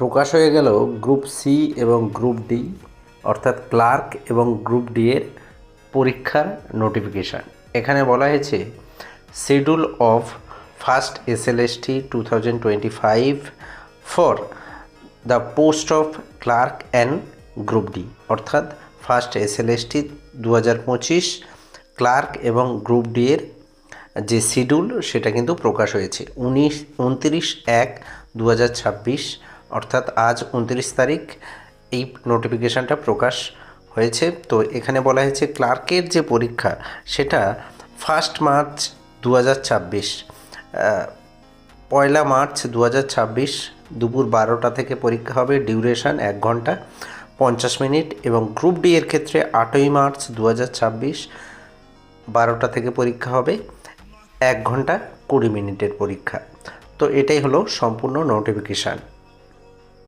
প্রকাশ হয়ে গেল group C এবং গ্রুপ ডি অর্থাৎ ক্লার্ক এবং গ্রুপ ডি এর পরীক্ষার নোটিফিকেশান। এখানে বলা হয়েছে schedule of first SLST 2025 for the post of clerk and group D, অর্থাৎ ফার্স্ট এসএলএসটি 2025 ক্লার্ক এবং গ্রুপ ডি এর যে শিডিউল সেটা কিন্তু প্রকাশ হয়েছে 29/1/2026, অর্থাৎ আজ 29 তারিখ এই নোটিফিকেশানটা প্রকাশ হয়েছে। তো এখানে বলা হয়েছে ক্লার্কের যে পরীক্ষা সেটা 1 মার্চ 2026, 1 মার্চ 2026 দুপুর 12টা থেকে পরীক্ষা হবে, ডিউরেশন 1 ঘন্টা 50 মিনিট। এবং গ্রুপ ডি এর ক্ষেত্রে 8ই মার্চ 2026 12টা থেকে পরীক্ষা হবে, 1 ঘন্টা 20 মিনিটের পরীক্ষা। তো এটাই হলো সম্পূর্ণ নোটিফিকেশান।